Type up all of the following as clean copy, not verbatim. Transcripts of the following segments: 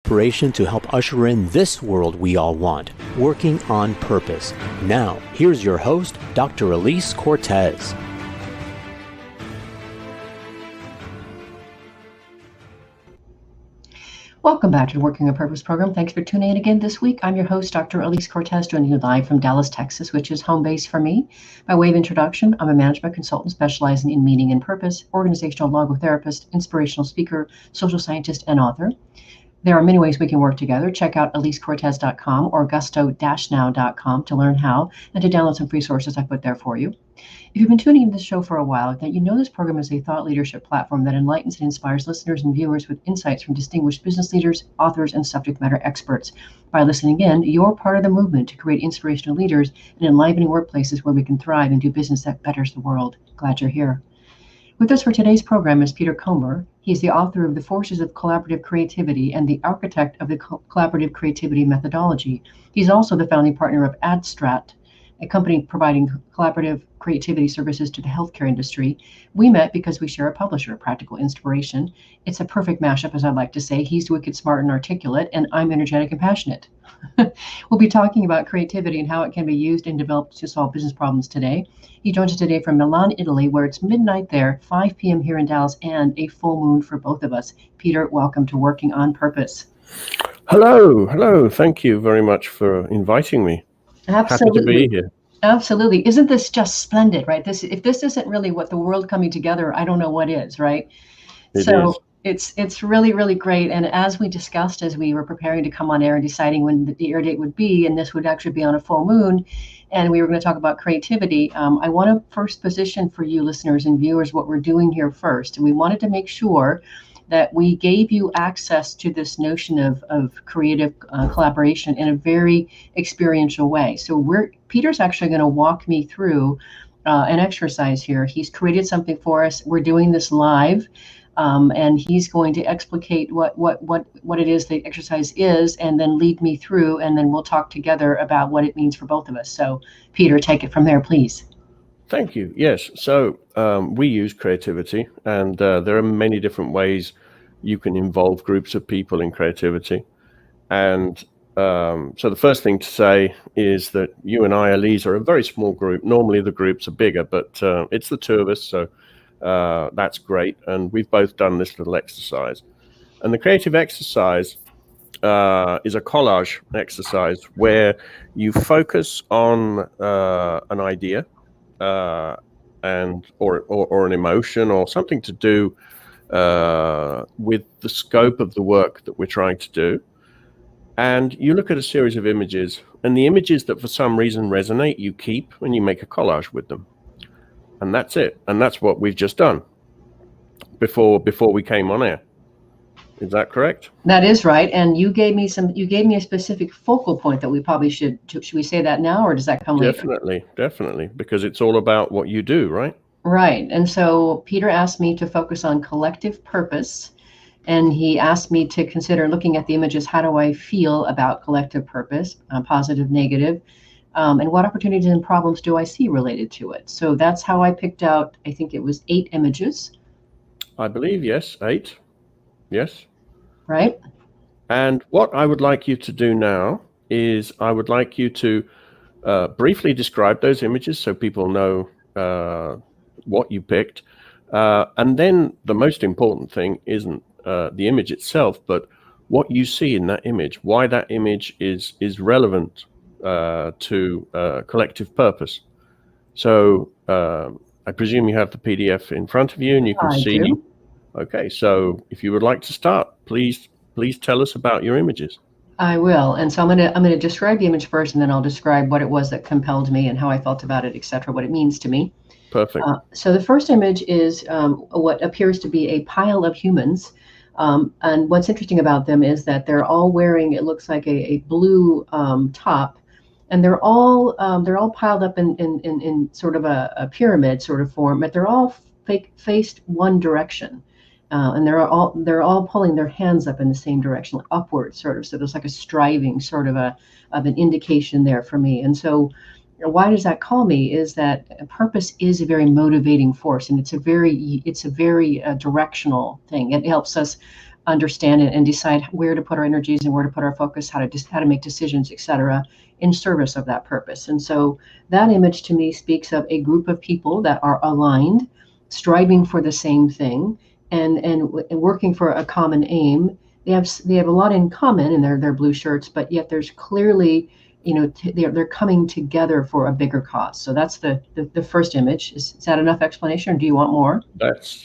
inspiration to help usher in this world we all want, working on purpose. Now, here's your host, Dr. Elise Cortez. Welcome back to the Working on Purpose program. Thanks for tuning in again this week. I'm your host, Dr. Elise Cortez, joining you live from Dallas, Texas, which is home base for me. By way of introduction, I'm a management consultant specializing in meaning and purpose, organizational logotherapist, inspirational speaker, social scientist, and author. There are many ways we can work together. Check out elisecortez.com or gusto-now.com to learn how and to download some free sources I put there for you. If you've been tuning into this show for a while, then you know this program is a thought leadership platform that enlightens and inspires listeners and viewers with insights from distinguished business leaders, authors, and subject matter experts. By listening in, you're part of the movement to create inspirational leaders and enlivening workplaces where we can thrive and do business that betters the world. Glad you're here. With us for today's program is Peter Comer. He's the author of The Forces of Collaborative Creativity and the architect of the Collaborative Creativity Methodology. He's also the founding partner of Adstrat, a company providing collaborative creativity services to the healthcare industry. We met because we share a publisher, Practical Inspiration. It's a perfect mashup, as I'd like to say. He's wicked smart and articulate, and I'm energetic and passionate. We'll be talking about creativity and how it can be used and developed to solve business problems today. He joins us today from Milan, Italy, where it's midnight there, 5 p.m. here in Dallas, and a full moon for both of us. Peter, welcome to Working on Purpose. Hello. Thank you very much for inviting me. Absolutely. Happy to be here. Absolutely. Isn't this just splendid, right? If this isn't really what the world coming together, I don't know what is, right? It is. It's really, really great. And as we discussed, as we were preparing to come on air and deciding when the air date would be, and this would actually be on a full moon, and we were going to talk about creativity, I want to first position for you listeners and viewers what we're doing here first. And we wanted to make sure that we gave you access to this notion of creative collaboration in a very experiential way. So Peter's actually going to walk me through an exercise here. He's created something for us. We're doing this live, and he's going to explicate what it is the exercise is, and then lead me through, and then we'll talk together about what it means for both of us. So, Peter, take it from there, please. Thank you. Yes. So we use creativity, and there are many different ways you can involve groups of people in creativity. And so the first thing to say is that you and I, Elise, are a very small group. Normally the groups are bigger, but it's the two of us. So that's great. And we've both done this little exercise. And the creative exercise is a collage exercise where you focus on an idea, and or an emotion or something to do with the scope of the work that we're trying to do. And you look at a series of images, and the images that for some reason resonate, you keep, and you make a collage with them. And that's it. And that's what we've just done before we came on air. Is that correct? That is right. And you gave me a specific focal point that we probably should we say that now, or does that come later? Definitely, because it's all about what you do, right? Right. And so Peter asked me to focus on collective purpose, and he asked me to consider looking at the images. How do I feel about collective purpose, positive, negative, and what opportunities and problems do I see related to it? So that's how I picked out, I think it was 8 images. I believe, yes, 8. Yes. Right. And what I would like you to do now is I would like you to briefly describe those images so people know what you picked. And then the most important thing isn't the image itself, but what you see in that image, why that image is relevant to collective purpose. So I presume you have the PDF in front of you and you can see. Do. Okay, so if you would like to start, please tell us about your images. I will. And so I'm gonna describe the image first, and then I'll describe what it was that compelled me and how I felt about it, etc., what it means to me. Perfect. So the first image is what appears to be a pile of humans. And what's interesting about them is that they're all wearing, it looks like a blue top, and they're all piled up in sort of a pyramid sort of form, but they're all faced one direction. And they're all pulling their hands up in the same direction, like upward, sort of. So there's like a striving, sort of an indication there for me. And so, why does that call me? Is that purpose is a very motivating force, and it's a very directional thing. It helps us understand it and decide where to put our energies and where to put our focus, how to make decisions, etc., in service of that purpose. And so that image to me speaks of a group of people that are aligned, striving for the same thing, and working for a common aim. They have a lot in common in their blue shirts, but yet there's clearly, they're coming together for a bigger cause. So that's the first image. Is that enough explanation, or do you want more? That's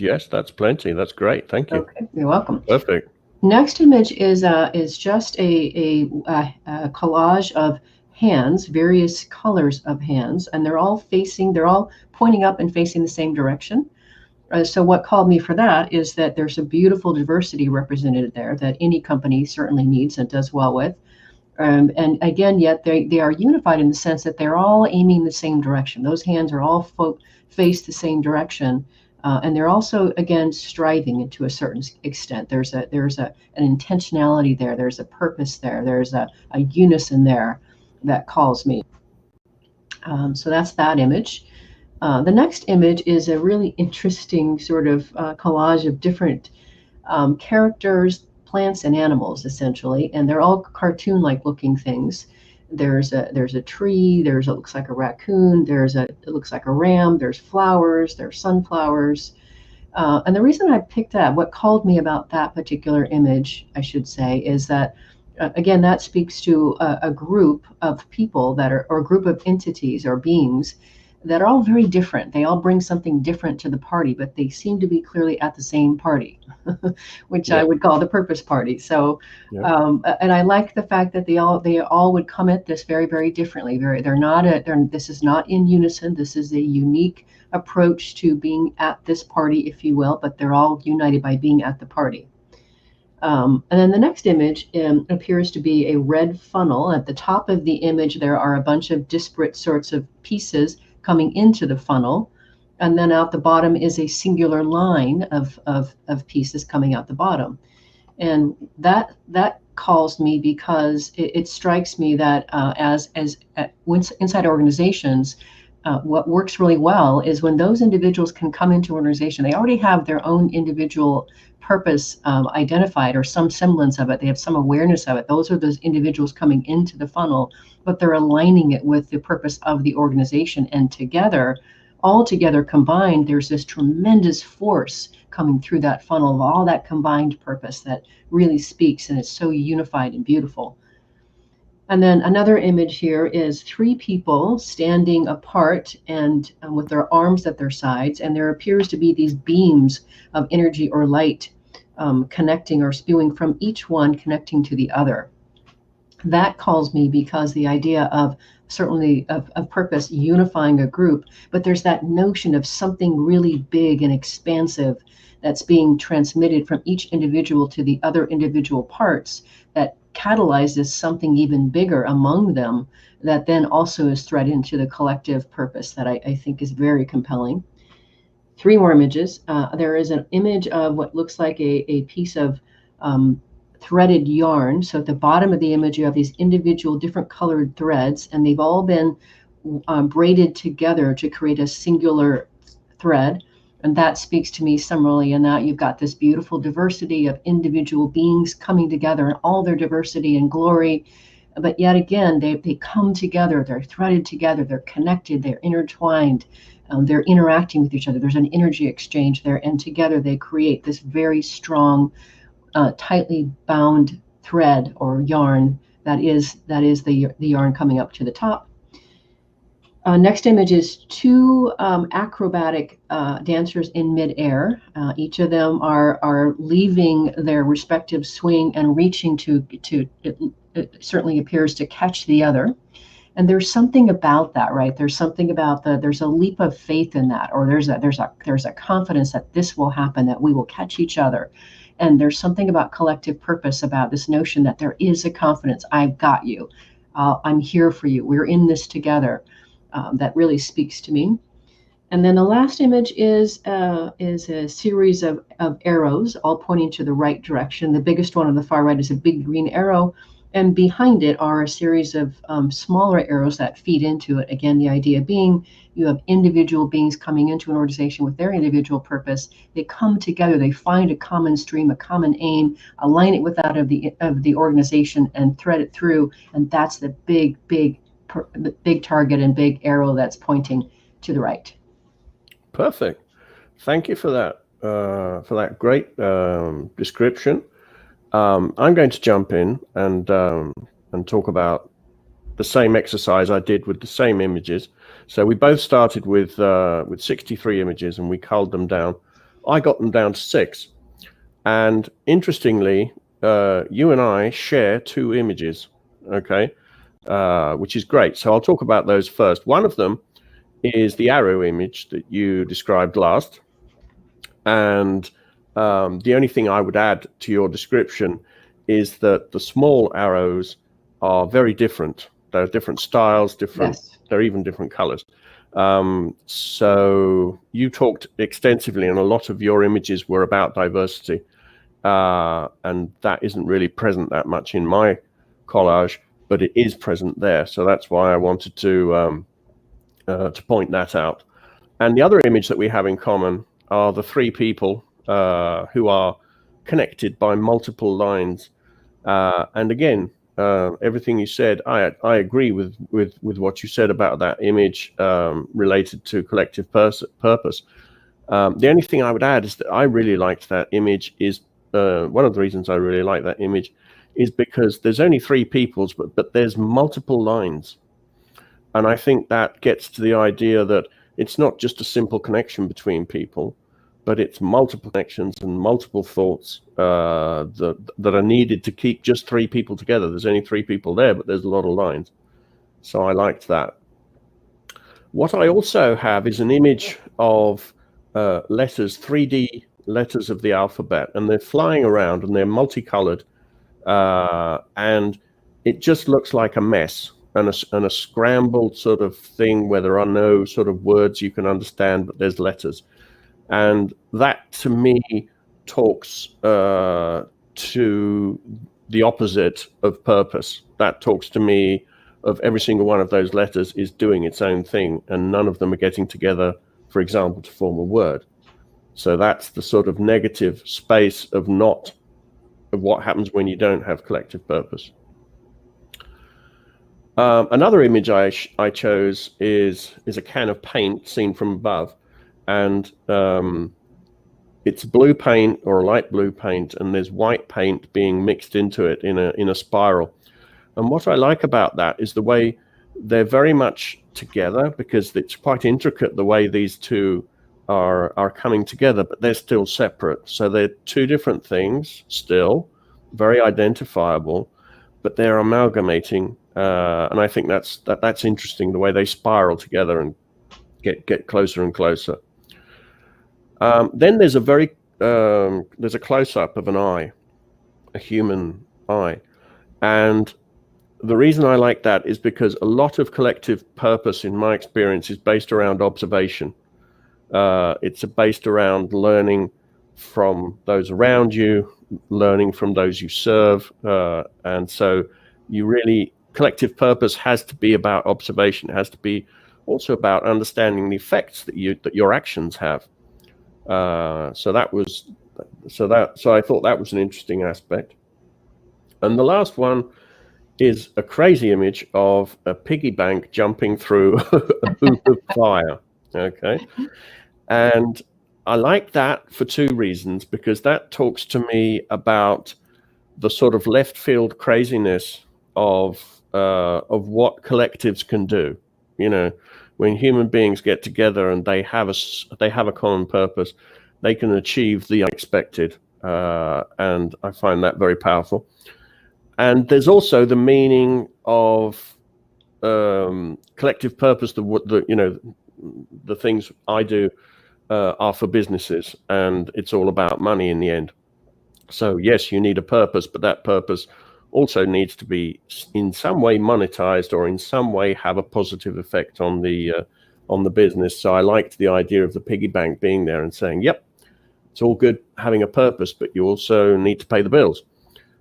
plenty. That's great. Thank you. Okay, you're welcome. Perfect. Next image is just a collage of hands, various colors of hands, and they're all pointing up and facing the same direction. So what called me for that is that there's a beautiful diversity represented there that any company certainly needs and does well with. And again, yet they are unified in the sense that they're all aiming the same direction. Those hands are all face the same direction. And they're also, again, striving to a certain extent. There's an intentionality there. There's a purpose there. There's a unison there that calls me. So that's that image. The next image is a really interesting sort of collage of different characters, plants and animals, essentially, and they're all cartoon-like looking things. There's a tree. It looks like a raccoon. It looks like a ram. There's flowers. There's sunflowers. And the reason I picked that, what called me about that particular image, I should say, is that again, that speaks to a group of people or a group of entities or beings that are all very different. They all bring something different to the party, but they seem to be clearly at the same party, which I would call the purpose party. So, and I like the fact that they all would come at this very, very differently. This is not in unison. This is a unique approach to being at this party, if you will, but they're all united by being at the party. And then the next image appears to be a red funnel. At the top of the image, there are a bunch of disparate sorts of pieces coming into the funnel, and then out the bottom is a singular line of pieces coming out the bottom. And that calls me because it strikes me that inside organizations, what works really well is when those individuals can come into an organization, they already have their own individual purpose identified, or some semblance of it. They have some awareness of it. Those are those individuals coming into the funnel, but they're aligning it with the purpose of the organization. And all together combined, there's this tremendous force coming through that funnel of all that combined purpose that really speaks, and it's so unified and beautiful. And then another image here is three people standing apart and with their arms at their sides, and there appears to be these beams of energy or light connecting or spewing from each one, connecting to the other. That calls me because the idea of certainly of purpose unifying a group, but there's that notion of something really big and expansive that's being transmitted from each individual to the other individual parts that catalyzes something even bigger among them that then also is threaded into the collective purpose that I think is very compelling. Three more images. There is an image of what looks like a piece of threaded yarn. So at the bottom of the image, you have these individual different colored threads, and they've all been braided together to create a singular thread. And that speaks to me similarly in that you've got this beautiful diversity of individual beings coming together in all their diversity and glory. But yet again, they come together, they're threaded together, they're connected, they're intertwined, they're interacting with each other. There's an energy exchange there, and together they create this very strong, tightly bound thread or yarn that is the yarn coming up to the top. Next image is two acrobatic dancers in midair. Each of them are leaving their respective swing and reaching to it certainly appears to catch the other. And there's something about that, right? There's something about there's a leap of faith in that, or there's a confidence that this will happen, that we will catch each other. And there's something about collective purpose, about this notion that there is a confidence. I've got you. I'm here for you. We're in this together. That really speaks to me. And then the last image is a series of arrows, all pointing to the right direction. The biggest one on the far right is a big green arrow, And behind it are a series of smaller arrows that feed into it. Again, the idea being you have individual beings coming into an organization with their individual purpose. They come together, they find a common stream, a common aim, align it with that of the organization, and thread it through. And that's the big target and big arrow that's pointing to the right. Perfect. Thank you for that great description. I'm going to jump in and talk about the same exercise I did with the same images. So we both started with 63 images, and we culled them down. I got them down to 6. And interestingly, you and I share 2 images, okay, which is great. So I'll talk about those first. One of them is the arrow image that you described last. And the only thing I would add to your description is that the small arrows are very different. They're different styles, Yes. They're even different colors. So you talked extensively, and a lot of your images were about diversity. And that isn't really present that much in my collage, but it is present there. So that's why I wanted to point that out. And the other image that we have in common are the 3 people who are connected by multiple lines. And again, everything you said, I agree with what you said about that image related to collective purpose. The only thing I would add is that I really liked that image. Is one of the reasons I really like that image is because there's only 3 peoples, but there's multiple lines. And I think that gets to the idea that it's not just a simple connection between people, but it's multiple connections and multiple thoughts that are needed to keep just 3 people together. There's only 3 people there, but there's a lot of lines. So I liked that. What I also have is an image of letters, 3D letters of the alphabet, and they're flying around and they're multicolored, and it just looks like a mess and a scrambled sort of thing where there are no sort of words you can understand, but there's letters. And that to me talks to the opposite of purpose. That talks to me of every single one of those letters is doing its own thing, and none of them are getting together, for example, to form a word. So that's the sort of negative space of what happens when you don't have collective purpose. Another image I chose is a can of paint seen from above, and it's blue paint or a light blue paint, and there's white paint being mixed into it in a spiral. And what I like about that is the way they're very much together, because it's quite intricate the way these 2 are coming together, but they're still separate. So they're 2 different things, still very identifiable, but they're amalgamating. And I think that's interesting, the way they spiral together and get closer and closer. Then there's a close-up of an eye, a human eye. And the reason I like that is because a lot of collective purpose, in my experience, is based around observation. It's based around learning from those around you, learning from those you serve. And so collective purpose has to be about observation. It has to be also about understanding the effects that your actions have. So I thought that was an interesting aspect. And the last one is a crazy image of a piggy bank jumping through a hoop of fire. Okay. And I like that for 2 reasons, because that talks to me about the sort of left field craziness of what collectives can do. You know, when human beings get together and they have a common purpose, they can achieve the unexpected, and I find that very powerful. And there's also the meaning of collective purpose. The things I do are for businesses, and it's all about money in the end. So yes, you need a purpose, but that purpose also needs to be in some way monetized, or in some way have a positive effect on the business. So I liked the idea of the piggy bank being there and saying, yep, it's all good having a purpose, but you also need to pay the bills.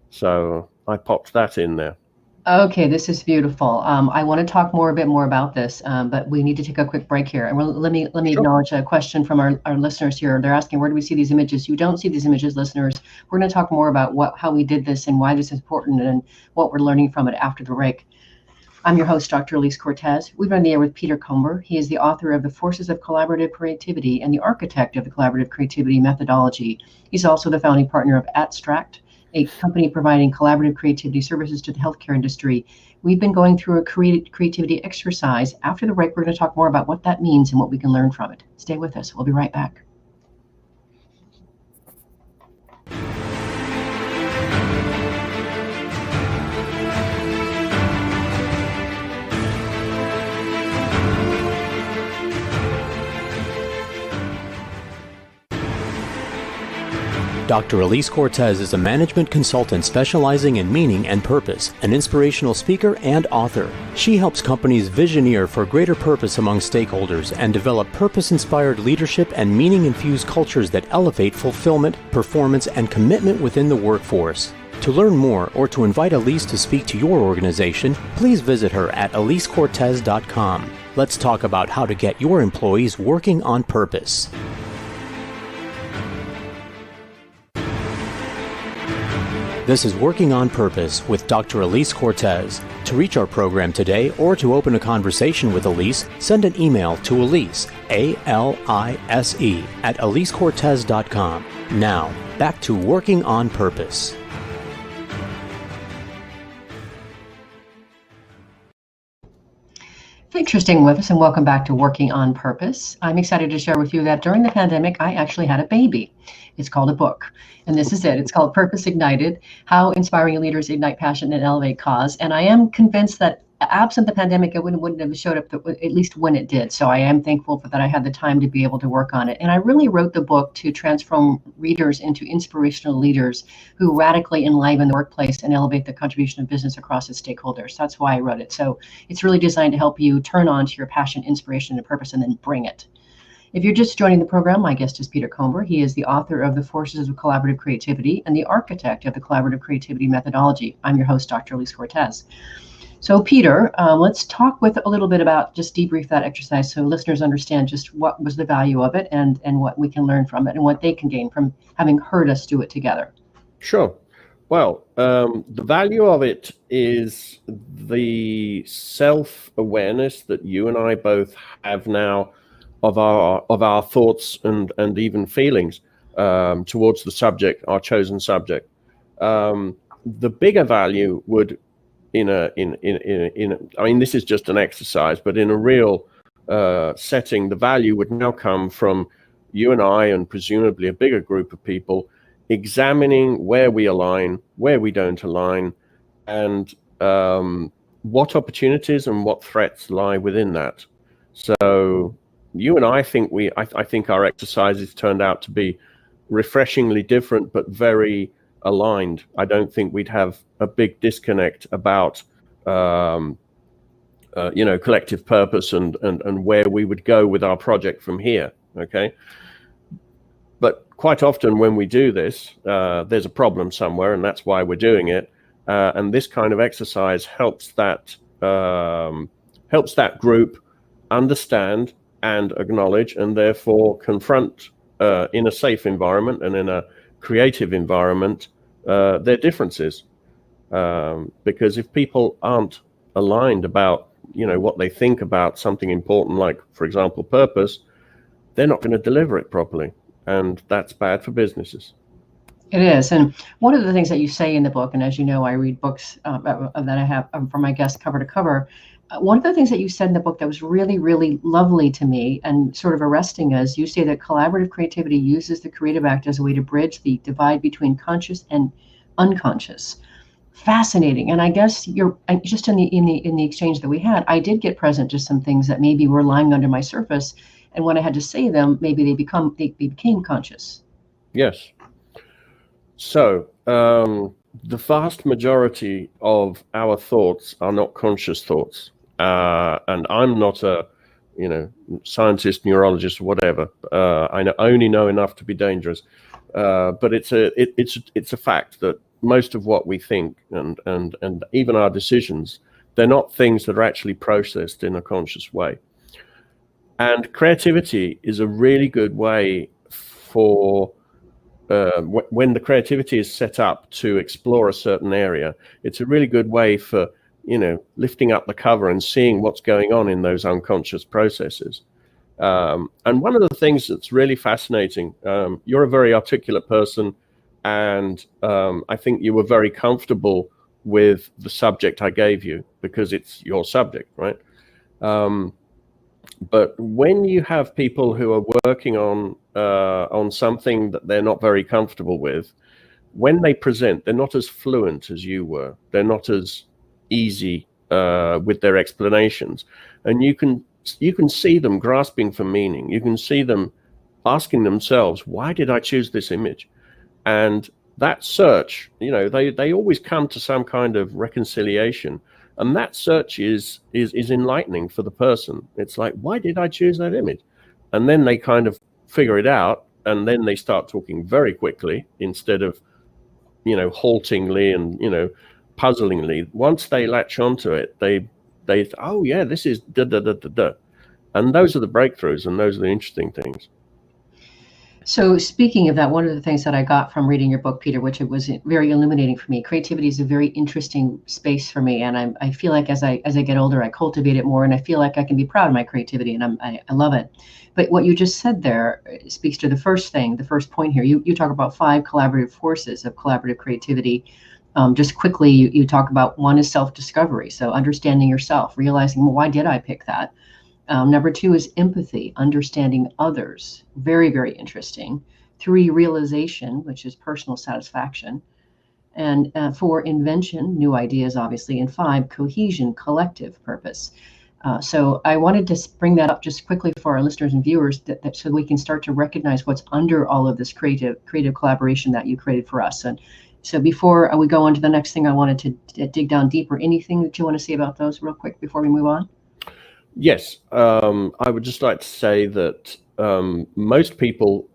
So I popped that in there. Okay, this is beautiful. I want to talk a bit more about this, but we need to take a quick break here. And let me Sure. acknowledge a question from our listeners here. They're asking, where do we see these images? You don't see these images, listeners. We're going to talk more about how we did this and why this is important and what we're learning from it after the break. I'm your host, Dr. Elise Cortez. We've been on the air with Peter Comber. He is the author of The Forces of Collaborative Creativity and the architect of the Collaborative Creativity methodology. He's also the founding partner of Abstract, a company providing collaborative creativity services to the healthcare industry. We've been going through a creativity exercise. After the break, we're going to talk more about what that means and what we can learn from it. Stay with us. We'll be right back. Dr. Elise Cortez is a management consultant specializing in meaning and purpose, an inspirational speaker and author. She helps companies visioneer for greater purpose among stakeholders and develop purpose-inspired leadership and meaning-infused cultures that elevate fulfillment, performance, and commitment within the workforce. To learn more or to invite Elise to speak to your organization, please visit her at elisecortez.com. Let's talk about how to get your employees working on purpose. This is Working on Purpose with Dr. Elise Cortez. To reach our program today or to open a conversation with Elise, send an email to Elise, A-L-I-S-E, at elisecortez.com. Now, back to Working on Purpose. Thanks for staying with us and welcome back to Working on Purpose. I'm excited to share with you that during the pandemic, I actually had a baby. It's called a book, and this is it. It's called Purpose Ignited, How Inspiring Leaders Ignite Passion and Elevate Cause. And I am convinced that absent the pandemic, it wouldn't have showed up, at least when it did. So I am thankful that I had the time to be able to work on it. And I really wrote the book to transform readers into inspirational leaders who radically enliven the workplace and elevate the contribution of business across its stakeholders. That's why I wrote it. So it's really designed to help you turn on to your passion, inspiration, and purpose, and then bring it. If you're just joining the program, my guest is Peter Comber. He is the author of The Forces of Collaborative Creativity and the architect of the Collaborative Creativity methodology. I'm your host, Dr. Elise Cortez. So Peter, let's talk with a little bit about, just debrief that exercise so listeners understand just what was the value of it and what we can learn from it and what they can gain from having heard us do it together. Sure. Well, the value of it is the self-awareness that you and I both have now of our thoughts and even feelings towards the subject, our chosen subject. The bigger value would I mean, this is just an exercise, but in a real setting, the value would now come from you and I, and presumably a bigger group of people, examining where we align, where we don't align, and what opportunities and what threats lie within that. So you and I think I think our exercises turned out to be refreshingly different, but very aligned. I don't think we'd have a big disconnect about collective purpose and where we would go with our project from here. Okay, but quite often when we do this, there's a problem somewhere, and that's why we're doing it. And this kind of exercise helps that group understand and acknowledge, and therefore confront in a safe environment and in a creative environment their differences. Because if people aren't aligned about what they think about something important, like, for example, purpose, they're not going to deliver it properly, and that's bad for businesses. It is. And one of the things that you say in the book, and as you know, I read books that I have from my guests cover to cover. One of the things that you said in the book that was really, really lovely to me and sort of arresting is you say that collaborative creativity uses the creative act as a way to bridge the divide between conscious and unconscious. Fascinating. And I guess you're just in the exchange that we had, I did get present to some things that maybe were lying under my surface, and when I had to say them, maybe they became conscious. Yes. So the vast majority of our thoughts are not conscious thoughts, and I'm not a scientist, neurologist, whatever. I only know enough to be dangerous, but it's a fact that most of what we think and even our decisions, they're not things that are actually processed in a conscious way. And creativity is a really good way for when the creativity is set up to explore a certain area. It's a really good way for, lifting up the cover and seeing what's going on in those unconscious processes. And one of the things that's really fascinating, you're a very articulate person, and I think you were very comfortable with the subject I gave you because it's your subject, right? But when you have people who are working on something that they're not very comfortable with, when they present, they're not as fluent as you were. They're not as easy with their explanations, and you can see them grasping for meaning. You can see them asking themselves, why did I choose this image? And that search, they always come to some kind of reconciliation. And that search is enlightening for the person. It's like, why did I choose that image? And then they kind of figure it out, and then they start talking very quickly instead of, haltingly and, puzzlingly. Once they latch onto it, they oh yeah, this is da da da da da. And those are the breakthroughs, and those are the interesting things. So speaking of that, one of the things that I got from reading your book, Peter, which it was very illuminating for me, creativity is a very interesting space for me. And I feel like as I get older, I cultivate it more, and I feel like I can be proud of my creativity, and I love it. But what you just said there speaks to the first point here. You talk about 5 collaborative forces of collaborative creativity. Just quickly, you talk about one is self-discovery. So understanding yourself, realizing, well, why did I pick that? Number 2 is empathy, understanding others. Very, very interesting. 3, realization, which is personal satisfaction. And 4, invention, new ideas, obviously. And 5, cohesion, collective purpose. So I wanted to bring that up just quickly for our listeners and viewers, that so we can start to recognize what's under all of this creative collaboration that you created for us. And so before we go on to the next thing, I wanted to dig down deeper. Anything that you want to say about those real quick before we move on? Yes, I would just like to say that most people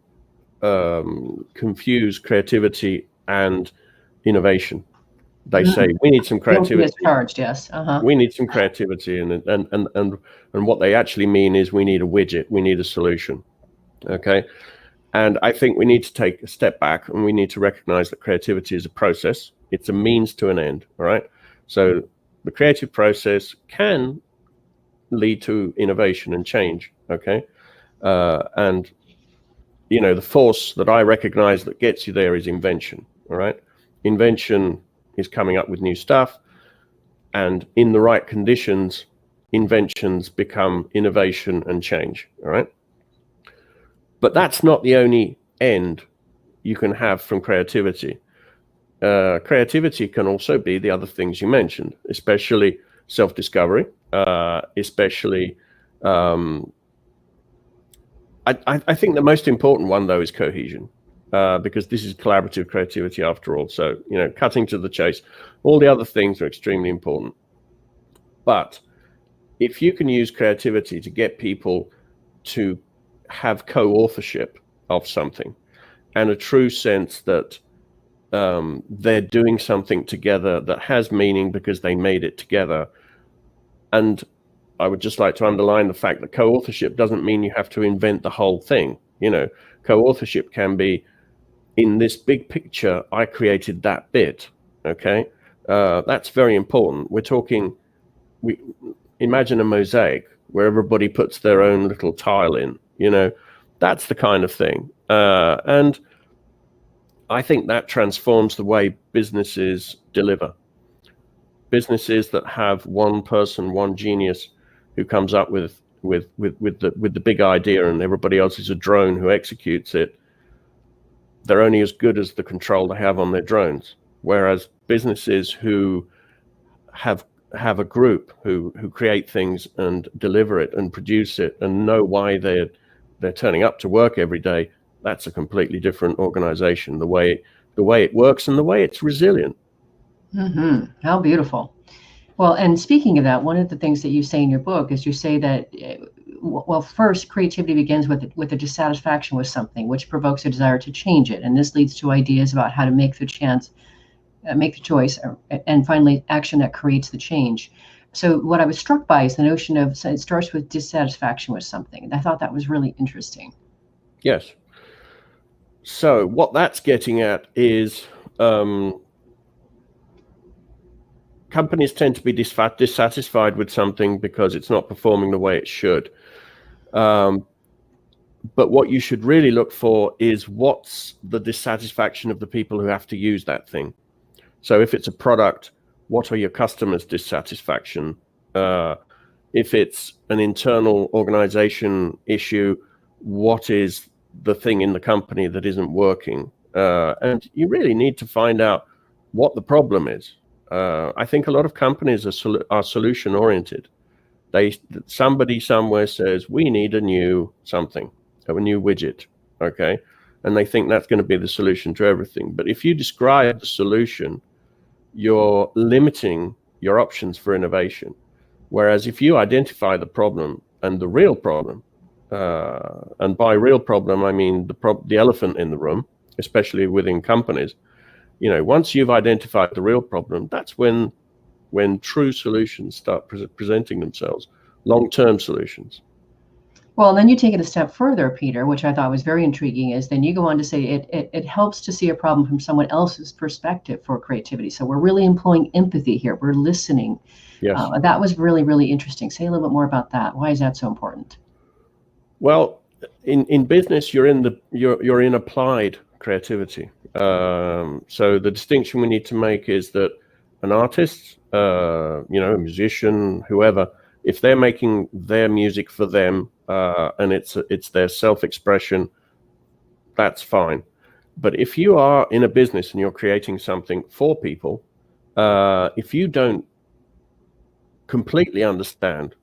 confuse creativity and innovation. They say we need some creativity. Charged, yes. We need some creativity, and what they actually mean is we need a widget, we need a solution. Okay, and I think we need to take a step back, and we need to recognize that creativity is a process. It's a means to an end. All right, so the creative process can lead to innovation and change. Okay, and the force that I recognize that gets you there is invention. All right, invention is coming up with new stuff, and in the right conditions, inventions become innovation and change. All right, but that's not the only end you can have from creativity. Creativity can also be the other things you mentioned, especially self-discovery, especially I think the most important one, though, is cohesion, because this is collaborative creativity after all. So, cutting to the chase, all the other things are extremely important. But if you can use creativity to get people to have co-authorship of something and a true sense that they're doing something together that has meaning because they made it together. And I would just like to underline the fact that co-authorship doesn't mean you have to invent the whole thing. Co-authorship can be, in this big picture, I created that bit. Okay, that's very important. We're talking, we imagine a mosaic where everybody puts their own little tile in. That's the kind of thing. And I think that transforms the way businesses deliver. Businesses that have one person, one genius who comes up with the big idea, and everybody else is a drone who executes it. They're only as good as the control they have on their drones. Whereas businesses who have a group who create things and deliver it and produce it and know why they're turning up to work every day, that's a completely different organization. The way it works and the way it's resilient. Mm-hmm. How beautiful. Well, and speaking of that, one of the things that you say in your book is you say that, well, first, creativity begins with a dissatisfaction with something, which provokes a desire to change it. And this leads to ideas about how to make the make the choice, and finally action that creates the change. So what I was struck by is the notion of, so it starts with dissatisfaction with something. And I thought that was really interesting. Yes. So what that's getting at is companies tend to be dissatisfied with something because it's not performing the way it should. But what you should really look for is what's the dissatisfaction of the people who have to use that thing. So if it's a product, what are your customers' dissatisfaction? If it's an internal organization issue, what is the thing in the company that isn't working? And you really need to find out what the problem is. I think a lot of companies are solution oriented. Somebody somewhere says, we need a new something, a new widget, okay? And they think that's going to be the solution to everything. But if you describe the solution, you're limiting your options for innovation. Whereas if you identify the problem and the real problem, and by real problem, I mean the elephant in the room, especially within companies, once you've identified the real problem, that's when true solutions start presenting themselves, long-term solutions. Well, then you take it a step further, Peter, which I thought was very intriguing, is then you go on to say it helps to see a problem from someone else's perspective for creativity. So we're really employing empathy here. We're listening. Yes. That was really, really interesting. Say a little bit more about that. Why is that so important? Well, in business, you're in applied creativity. So the distinction we need to make is that an artist, a musician, whoever, if they're making their music for them, and it's their self-expression, that's fine. But if you are in a business and you're creating something for people, if you don't completely understand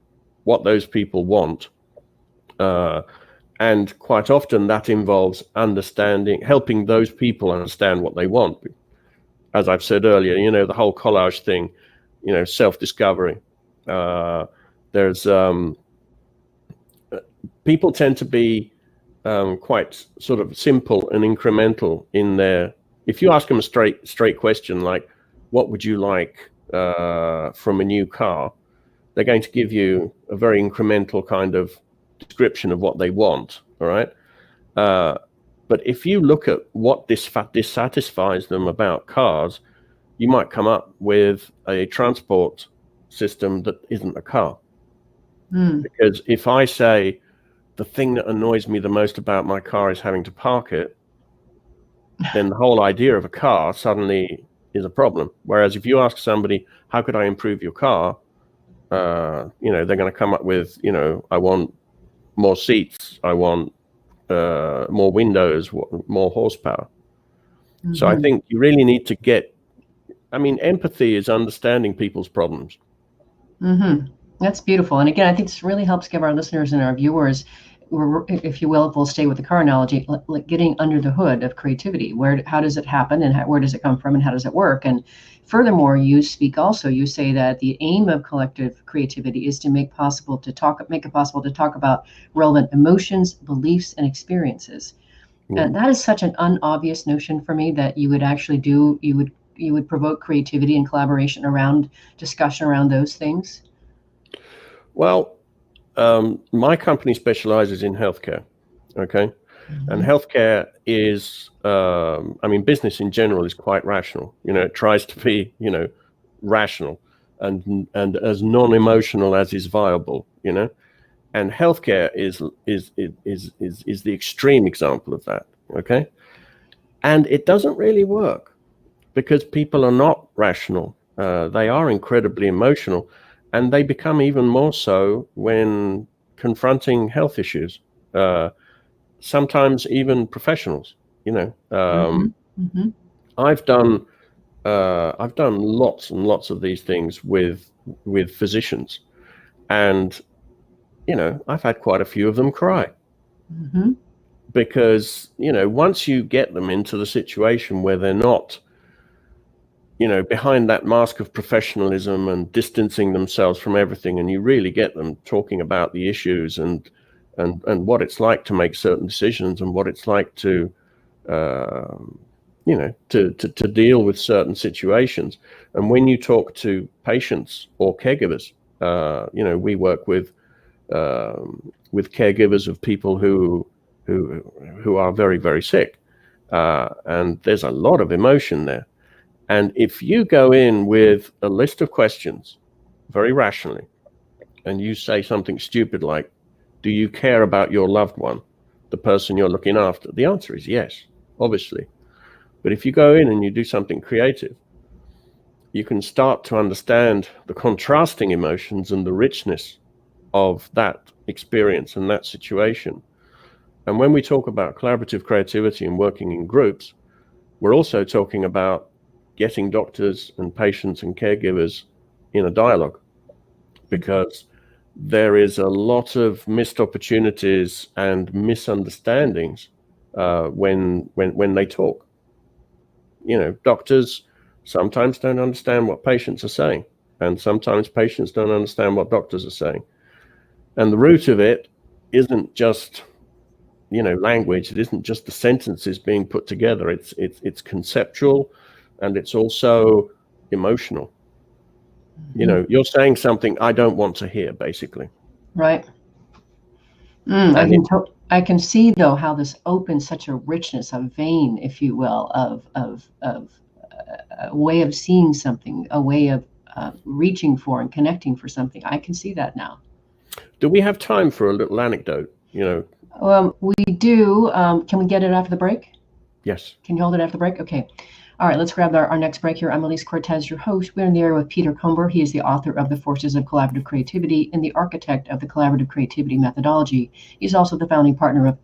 what those people want, and quite often that involves helping those people understand what they want. As I've said earlier, the whole collage thing, self-discovery. There's people tend to be quite sort of simple and incremental in their. If you ask them a straight question like, "What would you like from a new car?" they're going to give you a very incremental kind of description of what they want. All right. But if you look at what dissatisfies them about cars, you might come up with a transport system that isn't a car. Because if I say the thing that annoys me the most about my car is having to park it, then the whole idea of a car suddenly is a problem. Whereas if you ask somebody, how could I improve your car? They're going to come up with, I want more seats, I want more windows, more horsepower. Mm-hmm. So I think you really need to empathy is understanding people's problems. Mm-hmm. That's beautiful. And again, I think this really helps give our listeners and our viewers, if you will, if we'll stay with the car analogy, like getting under the hood of creativity. How does it happen, and where does it come from, and how does it work? And furthermore, you say that the aim of collective creativity is to make it possible to talk about relevant emotions, beliefs, and experiences. Mm. And that is such an unobvious notion for me that you would actually do. You would provoke creativity and collaboration around discussion around those things. Well, my company specializes in healthcare, okay? Mm-hmm. And healthcare is, business in general is quite rational. It tries to be, rational and as non-emotional as is viable, And healthcare is the extreme example of that, okay? And it doesn't really work because people are not rational. They are incredibly emotional. And they become even more so when confronting health issues. Sometimes even professionals. Mm-hmm. I've done lots and lots of these things with physicians, and I've had quite a few of them cry. Mm-hmm. Because once you get them into the situation where they're not behind that mask of professionalism and distancing themselves from everything, and you really get them talking about the issues and what it's like to make certain decisions and what it's like to to deal with certain situations. And when you talk to patients or caregivers, we work with caregivers of people who are very, very sick, and there's a lot of emotion there. And if you go in with a list of questions very rationally, and you say something stupid like, do you care about your loved one, the person you're looking after? The answer is yes, obviously. But if you go in and you do something creative, you can start to understand the contrasting emotions and the richness of that experience and that situation. And when we talk about collaborative creativity and working in groups, we're also talking about getting doctors and patients and caregivers in a dialogue, because there is a lot of missed opportunities and misunderstandings when they talk. Doctors sometimes don't understand what patients are saying, and sometimes patients don't understand what doctors are saying. And the root of it isn't just language. It isn't just the sentences being put together. It's conceptual, and it's also emotional. You're saying something I don't want to hear, basically. Right. I can see though how this opens such a richness, a vein, if you will, of a way of seeing something, a way of reaching for and connecting for something. I can see that now. Do we have time for a little anecdote? We do. Can we get it after the break? Yes. Can you hold it after the break? Okay. All right, let's grab our next break here. I'm Elise Cortez, your host. We're in the air with Peter Comber. He is the author of The Forces of Collaborative Creativity and the architect of the Collaborative Creativity methodology. He's also the founding partner of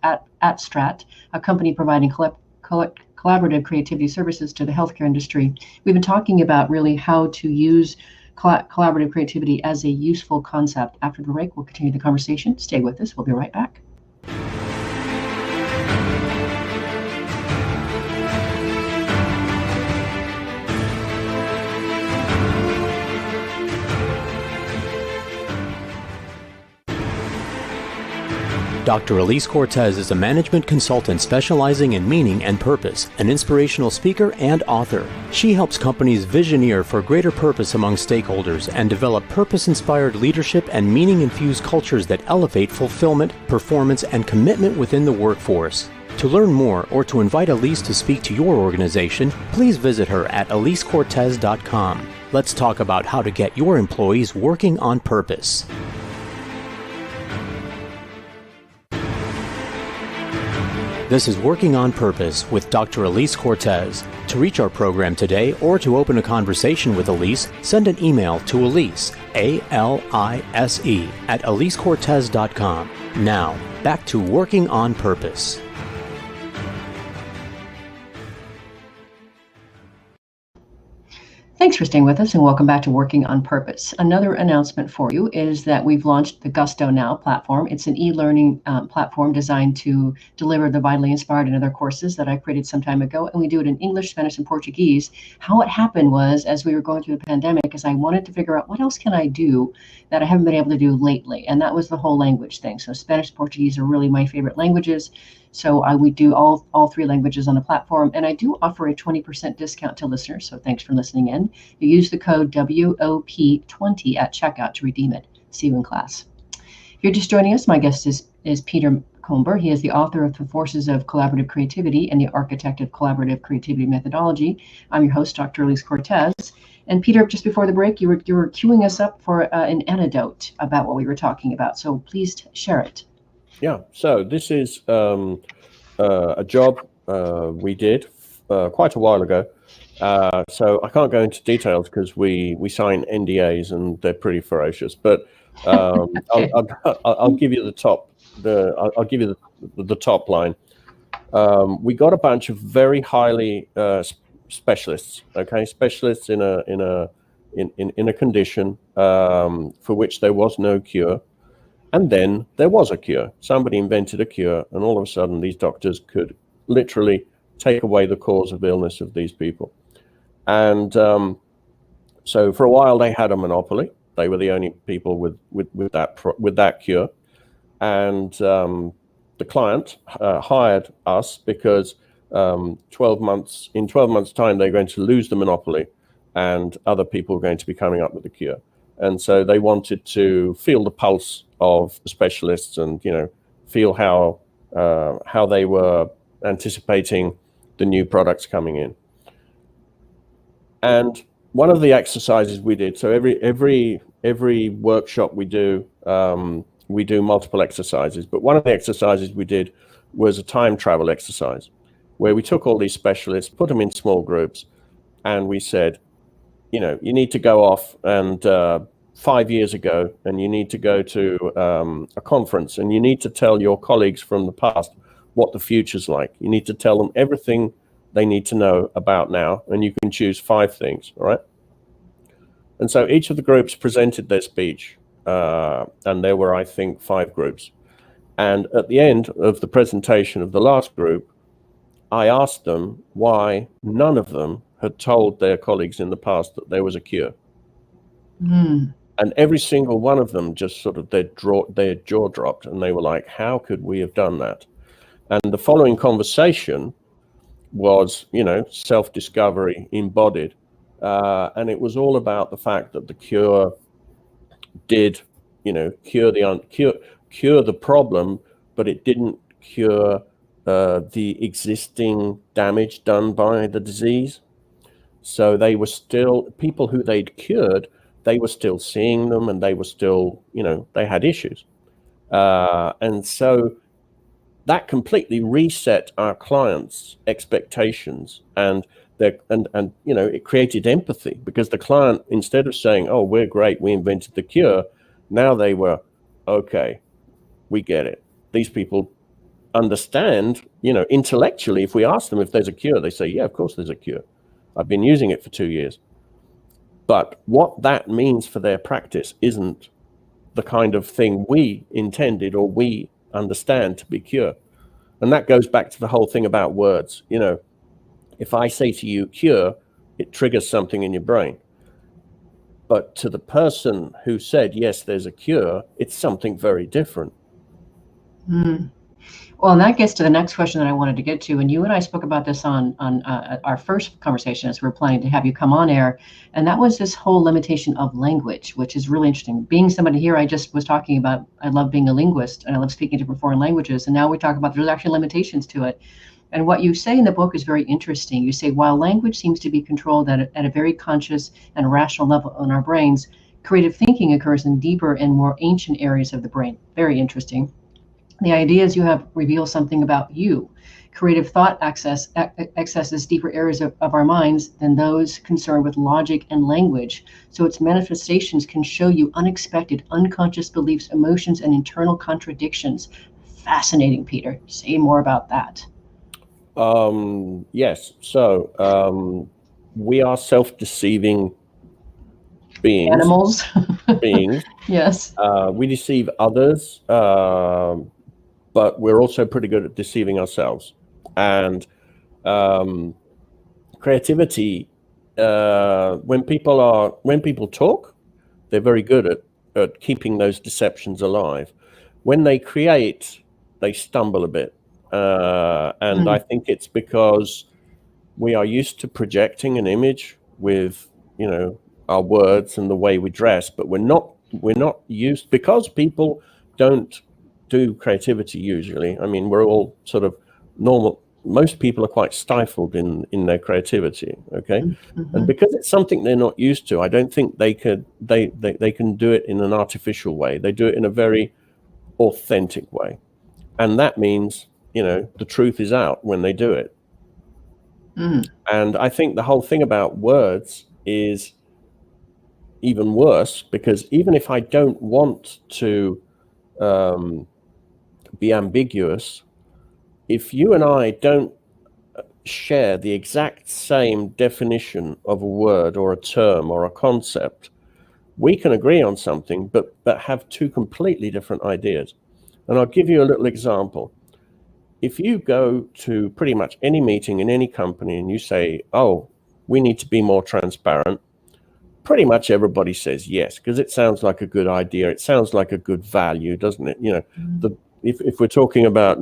AtStrat, a company providing collaborative creativity services to the healthcare industry. We've been talking about really how to use collaborative creativity as a useful concept. After the break, we'll continue the conversation. Stay with us. We'll be right back. Dr. Elise Cortez is a management consultant specializing in meaning and purpose, an inspirational speaker and author. She helps companies visioneer for greater purpose among stakeholders and develop purpose-inspired leadership and meaning-infused cultures that elevate fulfillment, performance, and commitment within the workforce. To learn more or to invite Elise to speak to your organization, please visit her at elisecortez.com. Let's talk about how to get your employees working on purpose. This is Working on Purpose with Dr. Elise Cortez. To reach our program today or to open a conversation with Elise, send an email to Elise, A-L-I-S-E, at elisecortez.com. Now, back to Working on Purpose. Thanks for staying with us and welcome back to Working on Purpose. Another announcement for you is that we've launched the Gusto Now platform. It's an e-learning platform designed to deliver the Vitally Inspired and other courses that I created some time ago. And we do it in English, Spanish, and Portuguese. How it happened was, as we were going through the pandemic, is I wanted to figure out what else can I do that I haven't been able to do lately. And that was the whole language thing. So Spanish and Portuguese are really my favorite languages. So we do all three languages on the platform, and I do offer a 20% discount to listeners. So thanks for listening in. You use the code WOP20 at checkout to redeem it. See you in class. If you're just joining us, my guest is Peter Comber. He is the author of The Forces of Collaborative Creativity and the architect of Collaborative Creativity methodology. I'm your host, Dr. Elise Cortez. And Peter, just before the break, you were queuing us up for an anecdote about what we were talking about. So please share it. Yeah, so this is a job we did quite a while ago. So I can't go into details because we sign NDAs and they're pretty ferocious. But I'll give you the top. I'll give you the top line. We got a bunch of very highly specialists. Okay, specialists in a condition for which there was no cure. And then there was a cure. Somebody invented a cure, and all of a sudden these doctors could literally take away the cause of illness of these people. And so for a while they had a monopoly. They were the only people with that cure. And the client hired us because 12 months, in 12 months' time, they're going to lose the monopoly and other people are going to be coming up with the cure. And so they wanted to feel the pulse of the specialists and, feel how they were anticipating the new products coming in. And one of the exercises we did, so every workshop we do multiple exercises, but one of the exercises we did was a time travel exercise where we took all these specialists, put them in small groups, and we said, you need to go off and 5 years ago, and you need to go to a conference, and you need to tell your colleagues from the past what the future's like. You need to tell them everything they need to know about now, and you can choose 5 things, all right? And so each of the groups presented their speech, and there were, I think, 5 groups. And at the end of the presentation of the last group, I asked them why none of them had told their colleagues in the past that there was a cure. Mm. And every single one of them just sort of, their jaw dropped, and they were like, how could we have done that? And the following conversation was, self-discovery embodied. And it was all about the fact that the cure did, cure the problem, but it didn't cure the existing damage done by the disease. So they were still, people who they'd cured, they were still seeing them, and they were still, they had issues. And so that completely reset our clients' expectations, and it created empathy, because the client, instead of saying, oh, we're great, we invented the cure, now they were, okay, we get it. These people understand, intellectually, if we ask them if there's a cure, they say, yeah, of course there's a cure. I've been using it for 2 years. But what that means for their practice isn't the kind of thing we intended or we understand to be cure. And that goes back to the whole thing about words. If I say to you cure, it triggers something in your brain. But to the person who said, yes, there's a cure, it's something very different. Mm. Well, and that gets to the next question that I wanted to get to. And you and I spoke about this on our first conversation as we were planning to have you come on air. And that was this whole limitation of language, which is really interesting. Being somebody here, I just was talking about, I love being a linguist and I love speaking different foreign languages. And now we talk about there's actually limitations to it. And what you say in the book is very interesting. You say, while language seems to be controlled at a very conscious and rational level in our brains, creative thinking occurs in deeper and more ancient areas of the brain. Very interesting. The ideas you have reveal something about you. Creative thought accesses deeper areas of our minds than those concerned with logic and language. So its manifestations can show you unexpected, unconscious beliefs, emotions, and internal contradictions. Fascinating, Peter. Say more about that. Yes. So we are self-deceiving beings. Animals. Beings. Yes. We deceive others. But we're also pretty good at deceiving ourselves. And creativity, when people talk, they're very good at keeping those deceptions alive. When they create, they stumble a bit. And I think it's because we are used to projecting an image with, our words and the way we dress, but we're not used, because people don't do creativity usually. I mean, we're all sort of normal. Most people are quite stifled in their creativity, okay? Mm-hmm. And because it's something they're not used to, I don't think they can do it in an artificial way. They do it in a very authentic way. And that means, the truth is out when they do it. Mm. And I think the whole thing about words is even worse, because even if I don't want to be ambiguous, if you and I don't share the exact same definition of a word or a term or a concept, we can agree on something but have 2 completely different ideas. And I'll give you a little example. If you go to pretty much any meeting in any company and you say, oh, we need to be more transparent, pretty much everybody says yes, because it sounds like a good idea. It sounds like a good value, doesn't it? If we're talking about,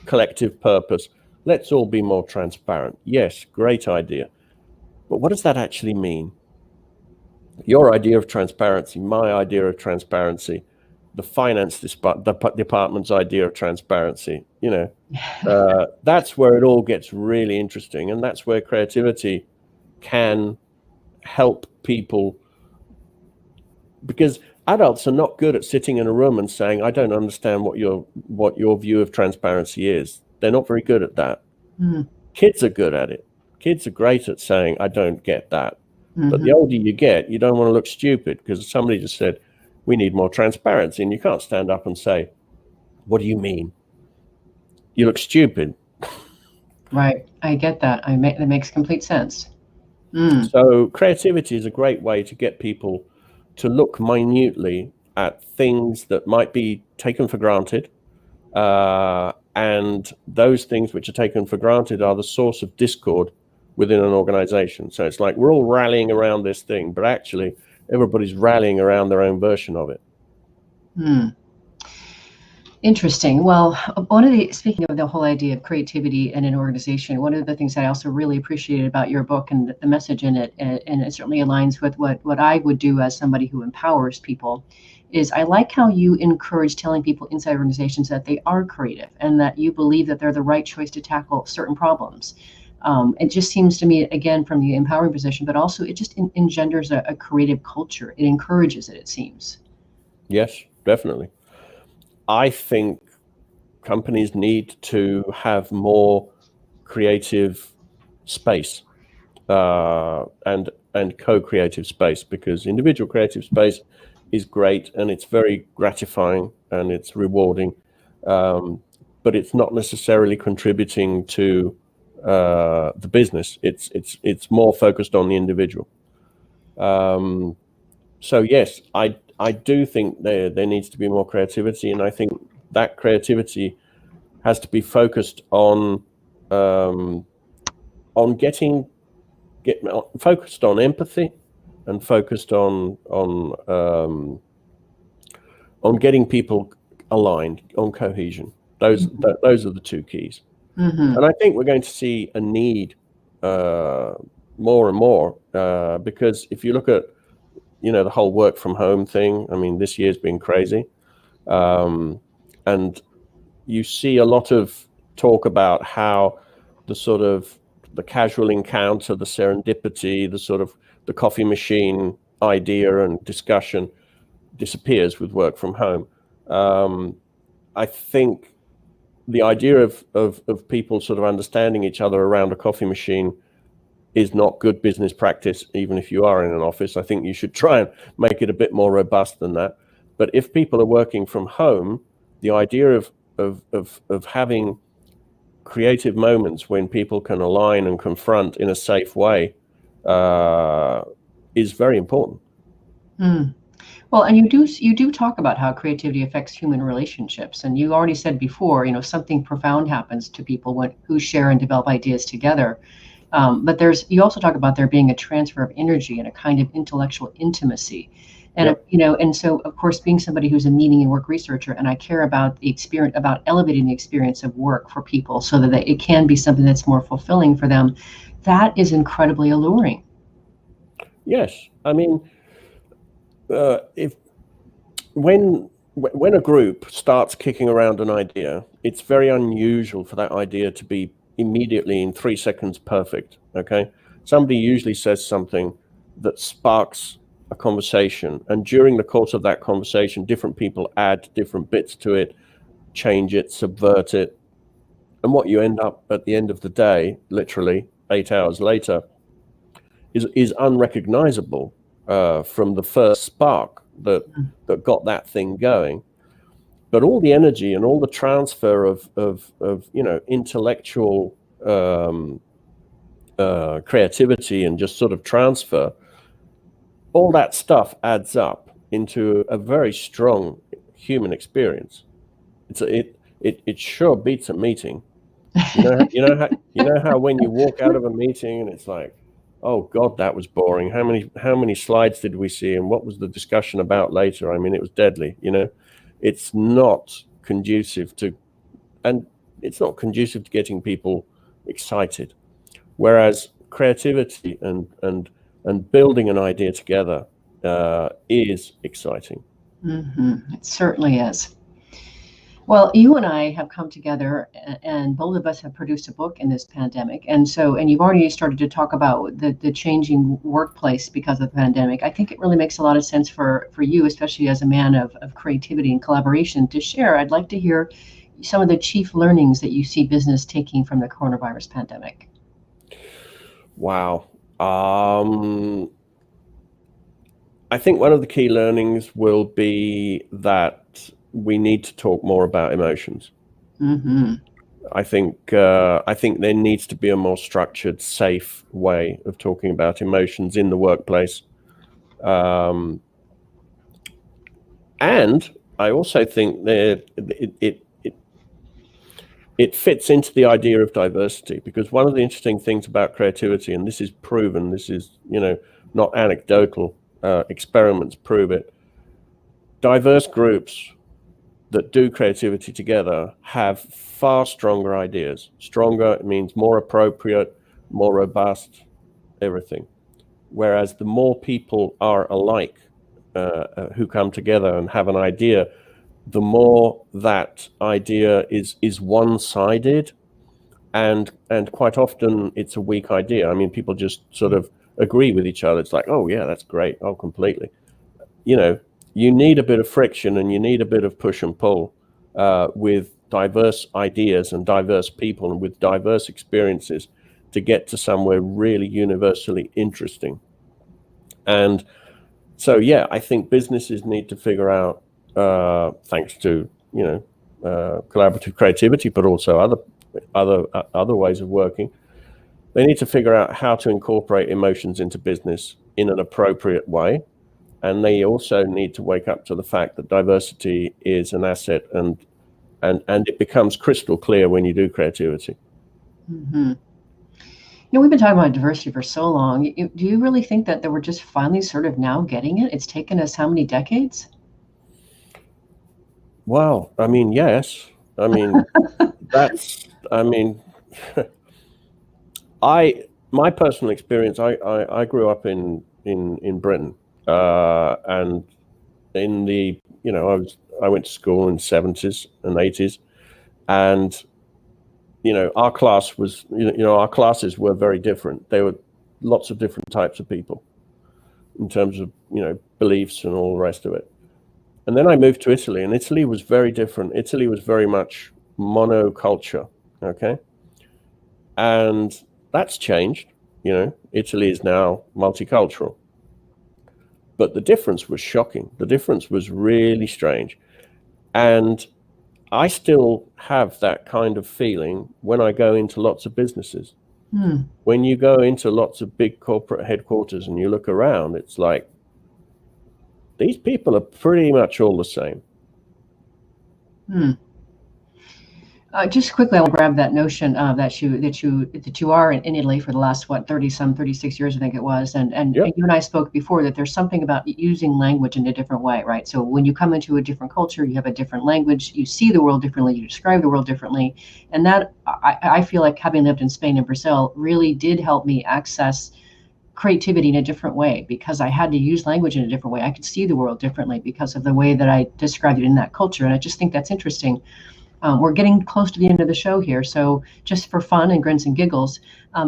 collective purpose, let's all be more transparent. Yes, great idea. But what does that actually mean? Your idea of transparency, my idea of transparency, the finance department's idea of transparency, that's where it all gets really interesting. And that's where creativity can help people, because adults are not good at sitting in a room and saying, I don't understand what your view of transparency is. They're not very good at that. Kids are good at it. Kids are great at saying, I don't get that. But the older you get, you don't want to look stupid, because somebody just said, we need more transparency. And you can't stand up and say, what do you mean? You look stupid. Right. I get that. That makes complete sense. So creativity is a great way to get people to look minutely at things that might be taken for granted. And those things which are taken for granted are the source of discord within an organization. So it's like we're all rallying around this thing, but actually everybody's rallying around their own version of it. Interesting. Well, speaking of the whole idea of creativity in an organization, one of the things I also really appreciated about your book and the message in it, and it certainly aligns with what I would do as somebody who empowers people, is I like how you encourage telling people inside organizations that they are creative and that you believe that they're the right choice to tackle certain problems. It just seems to me, again, from the empowering position, but also it just engenders a creative culture. It encourages it seems. Yes, definitely. I think companies need to have more creative space and co-creative space, because individual creative space is great and it's very gratifying and it's rewarding, but it's not necessarily contributing to the business. It's more focused on the individual. So yes, I do think there needs to be more creativity, and I think that creativity has to be focused on focused on empathy and focused on getting people aligned, on cohesion. Those are the two keys. And I think we're going to see a need more and more because if you look at the whole work from home thing, I mean, this year's been crazy. And you see a lot of talk about how the casual encounter, the serendipity, the coffee machine idea and discussion disappears with work from home. I think the idea of people sort of understanding each other around a coffee machine is not good business practice, even if you are in an office. I think you should try and make it a bit more robust than that. But if people are working from home, the idea of having creative moments when people can align and confront in a safe way is very important. Well, and you do talk about how creativity affects human relationships, and you already said before, something profound happens to people who share and develop ideas together. But you also talk about there being a transfer of energy and a kind of intellectual intimacy. And, Yep. And so, of course, being somebody who's a meaning and work researcher, and I care about the experience, about elevating the experience of work for people so that it can be something that's more fulfilling for them, that is incredibly alluring. Yes. I mean, when a group starts kicking around an idea, it's very unusual for that idea to be immediately in 3 seconds perfect. Okay, somebody usually says something that sparks a conversation, and during the course of that conversation, different people add different bits to it, change it, subvert it, and what you end up at the end of the day, literally 8 hours later, is unrecognizable from the first spark that got that thing going. But all the energy and all the transfer of intellectual creativity and just sort of transfer, all that stuff adds up into a very strong human experience. It sure beats a meeting. You know how when you walk out of a meeting and it's like, oh God, that was boring. How many slides did we see, and what was the discussion about later? I mean, it was deadly. It's not conducive to getting people excited. Whereas creativity and building an idea together is exciting. It certainly is. Well, you and I have come together, and both of us have produced a book in this pandemic. And you've already started to talk about the changing workplace because of the pandemic. I think it really makes a lot of sense for you, especially as a man of creativity and collaboration, to share. I'd like to hear some of the chief learnings that you see business taking from the coronavirus pandemic. Wow. I think one of the key learnings will be that we need to talk more about emotions. I think there needs to be a more structured, safe way of talking about emotions in the workplace. And I also think that it fits into the idea of diversity, because one of the interesting things about creativity, and this is proven, this is, not anecdotal, experiments prove it, diverse groups that do creativity together have far stronger ideas. Stronger means more appropriate, more robust, everything. Whereas the more people are alike who come together and have an idea, the more that idea is one-sided, and quite often it's a weak idea. I mean, people just sort of agree with each other. It's like, oh yeah, that's great. Oh, completely. You need a bit of friction, and you need a bit of push and pull with diverse ideas and diverse people and with diverse experiences to get to somewhere really universally interesting. And so, yeah, I think businesses need to figure out, thanks to collaborative creativity, but also other ways of working, they need to figure out how to incorporate emotions into business in an appropriate way. And they also need to wake up to the fact that diversity is an asset, and it becomes crystal clear when you do creativity. We've been talking about diversity for so long. Do you really think that we're just finally sort of now getting it? It's taken us how many decades? Well, I mean, yes. I mean, my personal experience, I grew up in Britain, and in the, I went to school in the 70s and 80s, and our class was, our classes were very different. There were lots of different types of people in terms of, beliefs and all the rest of it. And then I moved to Italy, and Italy was very different. Italy was very much monoculture, okay? And that's changed. Italy is now multicultural. But the difference was shocking. The difference was really strange. And I still have that kind of feeling when I go into lots of businesses. When you go into lots of big corporate headquarters and you look around, it's like, these people are pretty much all the same. Just quickly, I'll grab that notion that you are in Italy for the last 36 years, I think it was, and Yep. you and I spoke before that there's something about using language in a different way, right? So when you come into a different culture, you have a different language, you see the world differently, you describe the world differently, and that I feel like, having lived in Spain and Brazil, really did help me access creativity in a different way, because I had to use language in a different way. I could see the world differently because of the way that I described it in that culture, and I just think that's interesting. We're getting close to the end of the show here, so just for fun and grins and giggles,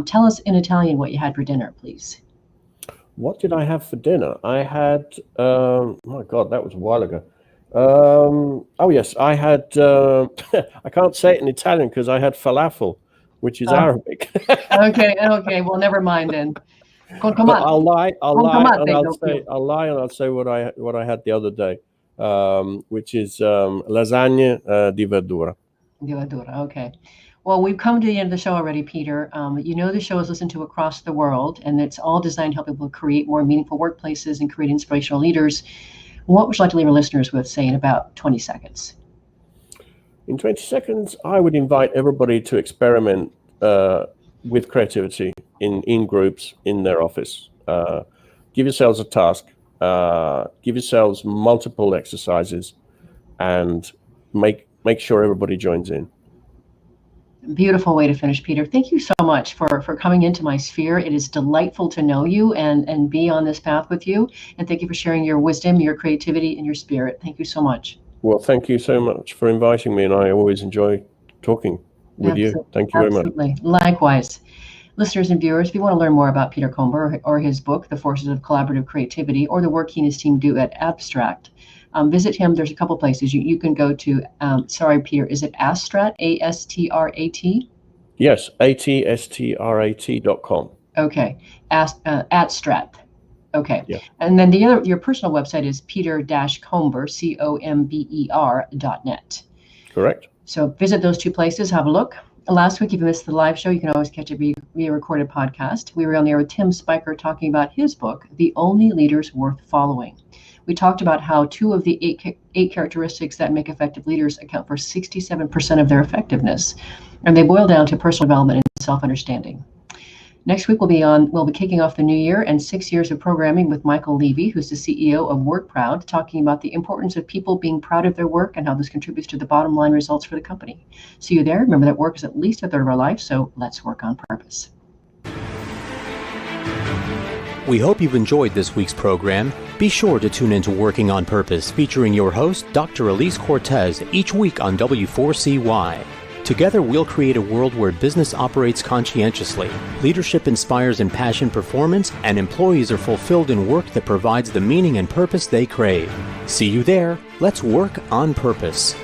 tell us in Italian what you had for dinner, please. What did I have for dinner? I had, my God, that was a while ago. Oh yes, I had, I can't say it in Italian because I had falafel, which is Arabic. Okay, well, never mind then. But I'll lie and I'll say what I had the other day, which is lasagna di verdura. Di verdura, okay. Well, we've come to the end of the show already, Peter. The show is listened to across the world, and it's all designed to help people create more meaningful workplaces and create inspirational leaders. What would you like to leave our listeners with, say, in about 20 seconds? In 20 seconds, I would invite everybody to experiment with creativity in groups in their office. Give yourselves a task, give yourselves multiple exercises, and make sure everybody joins in. Beautiful way to finish, Peter. Thank you so much for coming into my sphere. It is delightful to know you and be on this path with you. And thank you for sharing your wisdom, your creativity, and your spirit. Thank you so much. Well, thank you so much for inviting me, and I always enjoy talking with you. Thank you very much. Absolutely. Likewise. Listeners and viewers, if you want to learn more about Peter Comber or his book, The Forces of Collaborative Creativity, or the work he and his team do at Abstract, visit him. There's a couple places. You can go to, sorry, Peter, is it Astrat, A-S-T-R-A-T? Yes, ATSTRAT.com. Okay, Atstrat. Okay. Yeah. And then your personal website is peter-comber, COMBER.net. Correct. So visit those two places, have a look. Last week, if you missed the live show, you can always catch it via recorded podcast. We were on there with Tim Spiker talking about his book, The Only Leaders Worth Following. We talked about how 2 of the 8 characteristics that make effective leaders account for 67% of their effectiveness, and they boil down to personal development and self-understanding. Next week, we'll be kicking off the new year and 6 years of programming with Michael Levy, who's the CEO of Work Proud, talking about the importance of people being proud of their work and how this contributes to the bottom line results for the company. See you there. Remember that work is at least a third of our life, so let's work on purpose. We hope you've enjoyed this week's program. Be sure to tune in to Working on Purpose, featuring your host, Dr. Elise Cortez, each week on W4CY. Together, we'll create a world where business operates conscientiously, leadership inspires impassioned performance, and employees are fulfilled in work that provides the meaning and purpose they crave. See you there. Let's work on purpose.